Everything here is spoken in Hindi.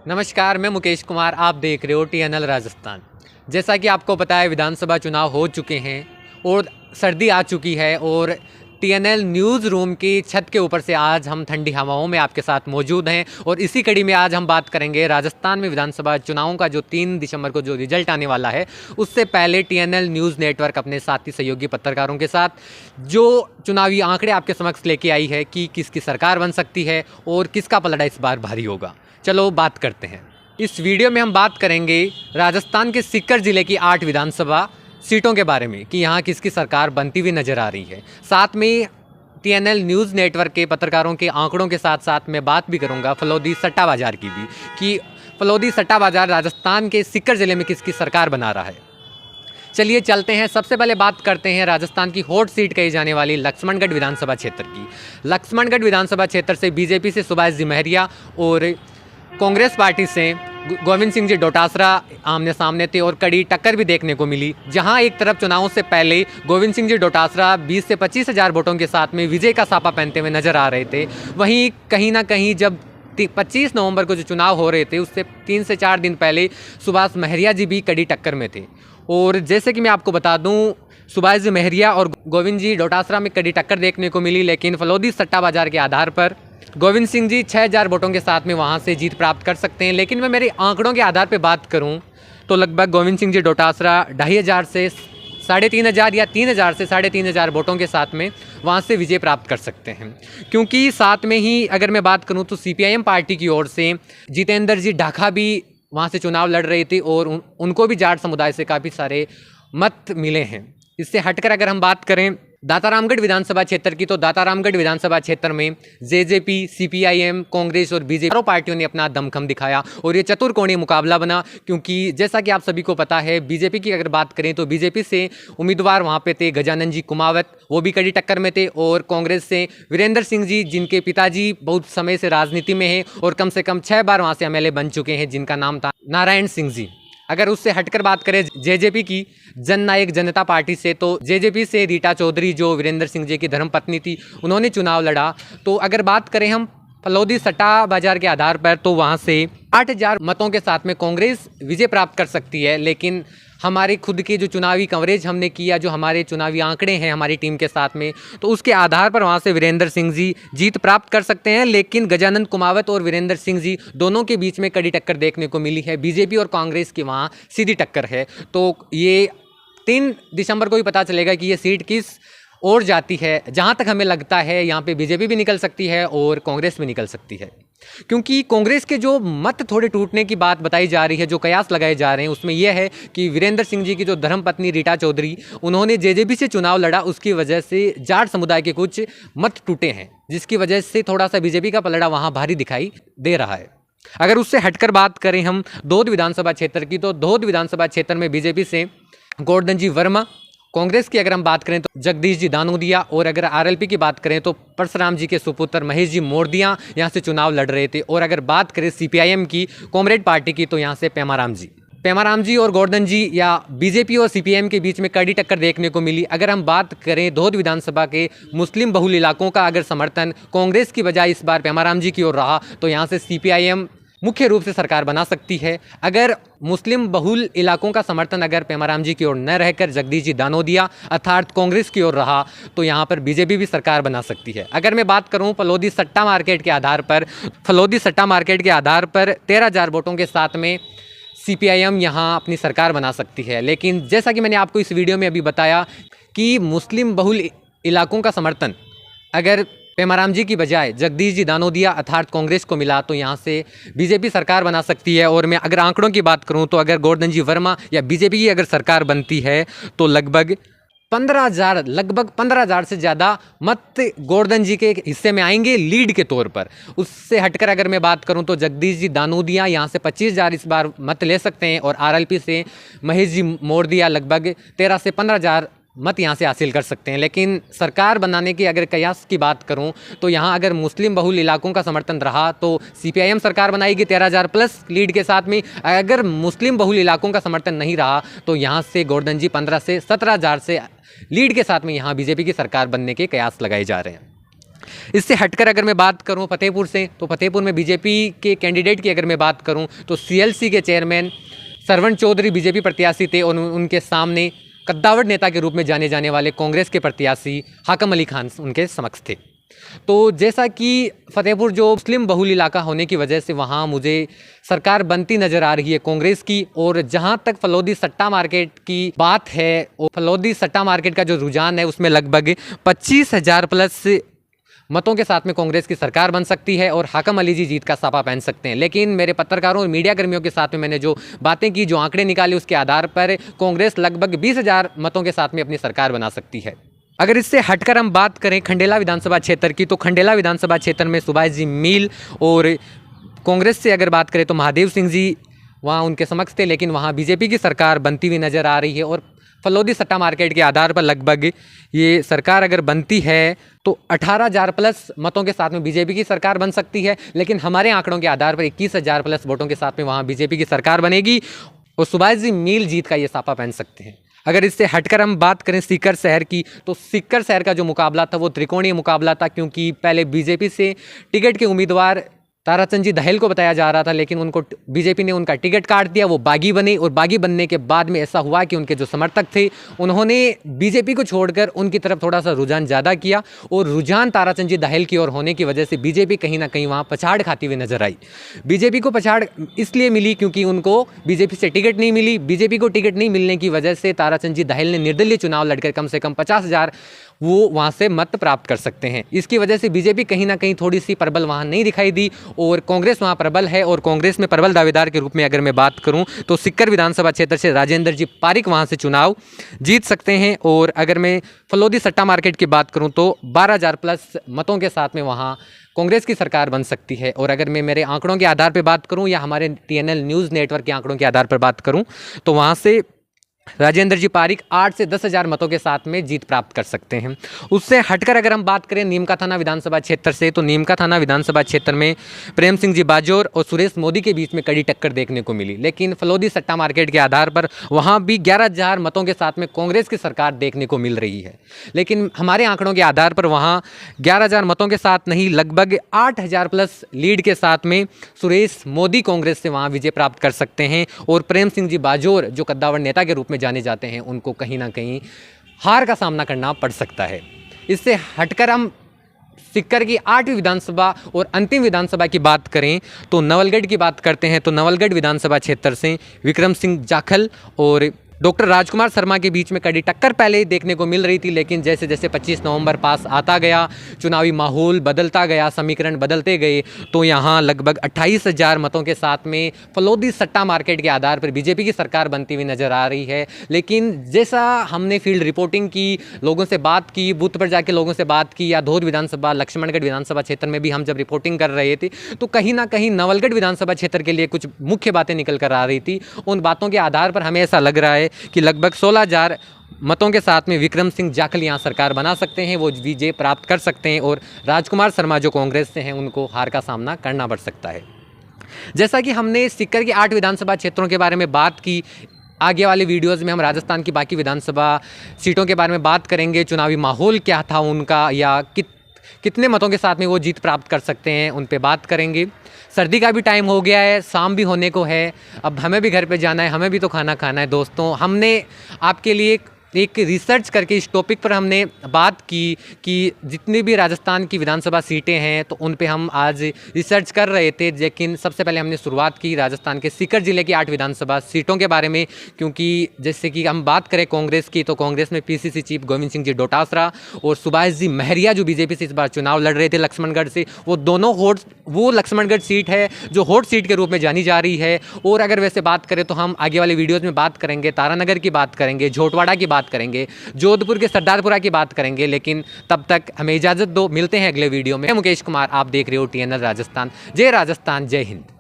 नमस्कार, मैं मुकेश कुमार। आप देख रहे हो TNL राजस्थान। जैसा कि आपको पता है, विधानसभा चुनाव हो चुके हैं और सर्दी आ चुकी है और TNL न्यूज़ रूम की छत के ऊपर से आज हम ठंडी हवाओं में आपके साथ मौजूद हैं और इसी कड़ी में आज हम बात करेंगे राजस्थान में विधानसभा चुनावों का जो 3 दिसंबर को जो रिजल्ट आने वाला है, उससे पहले TNL न्यूज़ नेटवर्क अपने साथी सहयोगी पत्रकारों के साथ जो चुनावी आंकड़े आपके समक्ष लेके आई है कि किसकी सरकार बन सकती है और किसका पलड़ा इस बार भारी होगा। चलो बात करते हैं। इस वीडियो में हम बात करेंगे राजस्थान के सीकर जिले की 8 विधानसभा सीटों के बारे में कि यहाँ किसकी सरकार बनती हुई नज़र आ रही है। साथ में TNL न्यूज़ नेटवर्क के पत्रकारों के आंकड़ों के साथ साथ मैं बात भी करूँगा फलौदी सट्टा बाज़ार की भी कि फलौदी सट्टा बाज़ार राजस्थान के सीकर ज़िले में किसकी सरकार बना रहा है। चलिए चलते हैं। सबसे पहले बात करते हैं राजस्थान की हॉट सीट कही जाने वाली लक्ष्मणगढ़ विधानसभा क्षेत्र की। लक्ष्मणगढ़ विधानसभा क्षेत्र से बीजेपी से सुभाष जी महरिया और कांग्रेस पार्टी से गोविंद सिंह जी डोटासरा आमने सामने थे और कड़ी टक्कर भी देखने को मिली। जहां एक तरफ चुनावों से पहले गोविंद सिंह जी डोटासरा 20 से 25 हज़ार वोटों के साथ में विजय का सापा पहनते हुए नजर आ रहे थे, वहीं कहीं ना कहीं जब 25 नवंबर को जो चुनाव हो रहे थे उससे 3 से 4 दिन पहले सुभाष महरिया जी भी कड़ी टक्कर में थे। और जैसे कि मैं आपको बता दूं, सुभाष जी महरिया और गोविंद जी डोटासरा में कड़ी टक्कर देखने को मिली, लेकिन फलौदी सट्टा बाजार के आधार पर गोविंद सिंह जी 6000 वोटों के साथ में वहां से जीत प्राप्त कर सकते हैं। लेकिन मैं मेरे आंकड़ों के आधार पर बात करूं तो लगभग गोविंद सिंह जी डोटासरा 2500 से 3500 या 3000 से 3500 वोटों के साथ में वहां से विजय प्राप्त कर सकते हैं। क्योंकि साथ में ही अगर मैं बात करूं तो CPIM पार्टी की ओर से जितेंद्र जी ढाका भी वहां से चुनाव लड़ रहे थे और उनको भी जाट समुदाय से काफ़ी सारे मत मिले हैं। इससे हटकर अगर हम बात करें दातारामगढ़ विधानसभा क्षेत्र की, तो दातारामगढ़ विधानसभा क्षेत्र में JJP, CPIM, कांग्रेस और BJP चारों पार्टियों ने अपना दमखम दिखाया और ये चतुर्कोणीय मुकाबला बना। क्योंकि जैसा कि आप सभी को पता है, BJP की अगर बात करें तो BJP से उम्मीदवार वहाँ पे थे गजानन जी कुमावत, वो भी कड़ी टक्कर में थे, और कांग्रेस से वीरेंद्र सिंह जी जिनके पिताजी बहुत समय से राजनीति में हैं और कम से कम 6 बार वहाँ से MLA बन चुके हैं, जिनका नाम था नारायण सिंह जी। अगर उससे हटकर बात करें JJP की, जन नायक जनता पार्टी से, तो JJP से रीटा चौधरी जो वीरेंद्र सिंह जी की धर्मपत्नी थी, उन्होंने चुनाव लड़ा। तो अगर बात करें हम फलौदी सट्टा बाजार के आधार पर तो वहाँ से 8000 मतों के साथ में कांग्रेस विजय प्राप्त कर सकती है। लेकिन हमारे खुद के जो चुनावी कवरेज हमने किया, जो हमारे चुनावी आंकड़े हैं हमारी टीम के साथ में, तो उसके आधार पर वहाँ से वीरेंद्र सिंह जी जीत प्राप्त कर सकते हैं। लेकिन गजानन कुमावत और वीरेंद्र सिंह जी दोनों के बीच में कड़ी टक्कर देखने को मिली है। BJP और कांग्रेस की वहाँ सीधी टक्कर है। तो ये 3 दिसंबर को ही पता चलेगा कि ये सीट किस ओर जाती है। जहाँ तक हमें लगता है यहाँ पे BJP भी निकल सकती है और कांग्रेस भी निकल सकती है। क्योंकि कांग्रेस के जो मत थोड़े टूटने की बात बताई जा रही है, जो कयास लगाए जा रहे हैं, उसमें यह है कि वीरेंद्र सिंह जी की जो धर्मपत्नी रीटा चौधरी, उन्होंने JJP से चुनाव लड़ा, उसकी वजह से जाट समुदाय के कुछ मत टूटे हैं, जिसकी वजह से थोड़ा सा BJP का पलड़ा वहाँ भारी दिखाई दे रहा है। अगर उससे हटकर बात करें हम धोद विधानसभा क्षेत्र की, तो धोद विधानसभा क्षेत्र में BJP से गोवर्धन जी वर्मा, कांग्रेस की अगर हम बात करें तो जगदीश जी दानोदिया, और अगर RLP की बात करें तो परशुराम जी के सुपुत्र महेश जी मोरदिया यहाँ से चुनाव लड़ रहे थे। और अगर बात करें CPIM की, कॉमरेड पार्टी की, तो यहाँ से पेमाराम जी और गोवर्धन जी या BJP और CPIM के बीच में कड़ी टक्कर देखने को मिली। अगर हम बात करें धोद विधानसभा के मुस्लिम बहुल इलाकों का, अगर समर्थन कांग्रेस की बजाय इस बार पेमाराम जी की ओर रहा, तो यहाँ से CPIM मुख्य रूप से सरकार बना सकती है। अगर मुस्लिम बहुल इलाकों का समर्थन अगर पेमाराम जी की ओर न रहकर जगदीश जी दानोदिया अर्थात कांग्रेस की ओर रहा, तो यहाँ पर BJP भी सरकार बना सकती है। अगर मैं बात करूँ फलौदी सट्टा मार्केट के आधार पर, फलौदी सट्टा मार्केट के आधार पर 13000 वोटों के साथ में CPIM यहाँ अपनी सरकार बना सकती है। लेकिन जैसा कि मैंने आपको इस वीडियो में अभी बताया कि मुस्लिम बहुल इलाकों का समर्थन अगर पेमाराम जी की बजाय जगदीश जी दानोदिया अर्थात कांग्रेस को मिला, तो यहाँ से BJP सरकार बना सकती है। और मैं अगर आंकड़ों की बात करूँ तो अगर गोवर्धन जी वर्मा या BJP की अगर सरकार बनती है तो लगभग 15,000 से ज़्यादा मत गोवर्धन जी के हिस्से में आएंगे लीड के तौर पर। उससे हटकर अगर मैं बात करूं तो जगदीश जी दानोदिया यहाँ से 25,000 इस बार मत ले सकते हैं, और RLP से महेश जी मोरदिया लगभग 13 से 15,000 मत यहाँ से हासिल कर सकते हैं। लेकिन सरकार बनाने की अगर कयास की बात करूँ तो यहाँ अगर मुस्लिम बहुल इलाकों का समर्थन रहा तो CPIM सरकार बनाएगी 13,000 प्लस लीड के साथ में। अगर मुस्लिम बहुल इलाकों का समर्थन नहीं रहा तो यहाँ से गोवर्धन जी 15 से 17,000 से लीड के साथ में यहाँ BJP की सरकार बनने के कयास लगाए जा रहे हैं। इससे हटकर अगर मैं बात करूं फतेहपुर से, तो फतेहपुर में बीजेपी के कैंडिडेट की अगर मैं बात करूं तो सीएलसी के चेयरमैन सरवण चौधरी बीजेपी प्रत्याशी थे और उनके सामने कद्दावर नेता के रूप में जाने जाने वाले कांग्रेस के प्रत्याशी हाकम अली खान उनके समक्ष थे। तो जैसा कि फतेहपुर जो मुस्लिम बहुल इलाका होने की वजह से वहाँ मुझे सरकार बनती नज़र आ रही है कांग्रेस की। और जहाँ तक फलोदी सट्टा मार्केट की बात है, और फलोदी सट्टा मार्केट का जो रुझान है उसमें लगभग 25,000 प्लस मतों के साथ में कांग्रेस की सरकार बन सकती है और हाकम अली जी जीत का सापा पहन सकते हैं। लेकिन मेरे पत्रकारों और मीडिया कर्मियों के साथ में मैंने जो बातें की, जो आंकड़े निकाले, उसके आधार पर कांग्रेस लगभग 20,000 मतों के साथ में अपनी सरकार बना सकती है। अगर इससे हटकर हम बात करें खंडेला विधानसभा क्षेत्र की, तो खंडेला विधानसभा क्षेत्र में सुभाष जी मील, और कांग्रेस से अगर बात करें तो महादेव सिंह जी वहाँ उनके समक्ष थे, लेकिन वहाँ बीजेपी की सरकार बनती हुई नज़र आ रही है। और फलोदी सट्टा मार्केट के आधार पर लगभग ये सरकार अगर बनती है तो 18,000 प्लस मतों के साथ में बीजेपी की सरकार बन सकती है। लेकिन हमारे आंकड़ों के आधार पर 21,000 प्लस वोटों के साथ में वहाँ बीजेपी की सरकार बनेगी और सुभाष जी मील जीत का ये सापा पहन सकते हैं। अगर इससे हटकर हम बात करें सीकर शहर की, तो सीकर शहर का जो मुकाबला था वो त्रिकोणीय मुकाबला था, क्योंकि पहले बीजेपी से टिकट के उम्मीदवार ताराचंद जी दहेल को बताया जा रहा था, लेकिन उनको बीजेपी ने उनका टिकट काट दिया, वो बागी बने। और बागी बनने के बाद में ऐसा हुआ कि उनके जो समर्थक थे उन्होंने बीजेपी को छोड़कर उनकी तरफ थोड़ा सा रुझान ज़्यादा किया, और रुझान ताराचंद जी दहेल की ओर होने की वजह से बीजेपी कहीं ना कहीं वहाँ पछाड़ खाती हुई नजर आई। बीजेपी को पछाड़ इसलिए मिली क्योंकि उनको बीजेपी से टिकट नहीं मिली। बीजेपी को टिकट नहीं मिलने की वजह से ताराचंद जी दहेल ने निर्दलीय चुनाव लड़कर कम से कम 50,000 वो वहाँ से मत प्राप्त कर सकते हैं। इसकी वजह से बीजेपी कहीं ना कहीं थोड़ी सी प्रबल वहाँ नहीं दिखाई दी और कांग्रेस वहाँ प्रबल है। और कांग्रेस में प्रबल दावेदार के रूप में अगर मैं बात करूँ तो सीकर विधानसभा क्षेत्र से राजेंद्र जी पारिक वहाँ से चुनाव जीत सकते हैं। और अगर मैं फलोदी सट्टा मार्केट की बात करूँ तो 12,000 प्लस मतों के साथ में वहाँ कांग्रेस की सरकार बन सकती है। और अगर मैं मेरे आंकड़ों के आधार पर बात करूँ या हमारे TNL न्यूज़ नेटवर्क के आंकड़ों के आधार पर बात करूँ तो वहाँ से राजेंद्र जी पारिक 8 से 10,000 मतों के साथ में जीत प्राप्त कर सकते हैं। उससे हटकर अगर हम बात करें नीमका थाना विधानसभा क्षेत्र से, तो नीमका थाना विधानसभा क्षेत्र में प्रेम सिंह जी बाजोर और सुरेश मोदी के बीच में कड़ी टक्कर देखने को मिली। लेकिन फलोदी सट्टा मार्केट के आधार पर वहाँ भी 11,000 मतों के साथ में कांग्रेस की सरकार देखने को मिल रही है। लेकिन हमारे आंकड़ों के आधार पर वहाँ 11,000 मतों के साथ नहीं, लगभग 8,000 प्लस लीड के साथ में सुरेश मोदी कांग्रेस से वहाँ विजय प्राप्त कर सकते हैं। और प्रेम सिंह जी बाजोर जो कद्दावर नेता के रूप में जाने जाते हैं, उनको कहीं ना कहीं हार का सामना करना पड़ सकता है। इससे हटकर हम सीकर की 8वीं विधानसभा और अंतिम विधानसभा की बात करें तो नवलगढ़ की बात करते हैं। तो नवलगढ़ विधानसभा क्षेत्र से विक्रम सिंह जाखल और डॉक्टर राजकुमार शर्मा के बीच में कड़ी टक्कर पहले देखने को मिल रही थी, लेकिन जैसे जैसे 25 नवंबर पास आता गया, चुनावी माहौल बदलता गया, समीकरण बदलते गए, तो यहाँ लगभग 28,000 मतों के साथ में फलोदी सट्टा मार्केट के आधार पर बीजेपी की सरकार बनती हुई नज़र आ रही है। लेकिन जैसा हमने फील्ड रिपोर्टिंग की, लोगों से बात की, बूथ पर जाके लोगों से बात की, या धौर विधानसभा, लक्ष्मणगढ़ विधानसभा क्षेत्र में भी हम जब रिपोर्टिंग कर रहे थे तो कहीं ना कहीं नवलगढ़ विधानसभा क्षेत्र के लिए कुछ मुख्य बातें निकल कर आ रही थी। उन बातों के आधार पर हमें ऐसा लग रहा है कि लगभग 16,000 मतों के साथ में विक्रम सिंह जाखल यहाँ सरकार बना सकते हैं, वो विजय प्राप्त कर सकते हैं। और राजकुमार शर्मा जो कांग्रेस से हैं उनको हार का सामना करना पड़ सकता है। जैसा कि हमने सीकर की 8 विधानसभा क्षेत्रों के बारे में बात की, आगे वाले वीडियोस में हम राजस्थान की बाकी विधानसभा सीटों के बारे में बात करेंगे, चुनावी माहौल क्या था उनका, या कितने मतों के साथ में वो जीत प्राप्त कर सकते हैं, उन पे बात करेंगे। सर्दी का भी टाइम हो गया है, शाम भी होने को है, अब हमें भी घर पे जाना है, हमें भी तो खाना खाना है। दोस्तों, हमने आपके लिए एक रिसर्च करके इस टॉपिक पर हमने बात की कि जितनी भी राजस्थान की विधानसभा सीटें हैं तो उन पे हम आज रिसर्च कर रहे थे। लेकिन सबसे पहले हमने शुरुआत की राजस्थान के सीकर जिले की 8 विधानसभा सीटों के बारे में, क्योंकि जैसे कि हम बात करें कांग्रेस की, तो कांग्रेस में PCC चीफ गोविंद सिंह जी डोटासरा और सुभाष जी महरिया जो बीजेपी से इस बार चुनाव लड़ रहे थे लक्ष्मणगढ़ से, वो दोनों वो लक्ष्मणगढ़ सीट है जो हॉट सीट के रूप में जानी जा रही है। और अगर वैसे बात करें तो हम आगे वाले वीडियोज़ में बात करेंगे, तारानगर की बात करेंगे, झोटवाड़ा की बात करेंगे, जोधपुर के सरदारपुरा की बात करेंगे। लेकिन तब तक हमें इजाज़त दो, मिलते हैं अगले वीडियो में। मैं मुकेश कुमार, आप देख रहे हो TNL राजस्थान। जय राजस्थान, जय हिंद।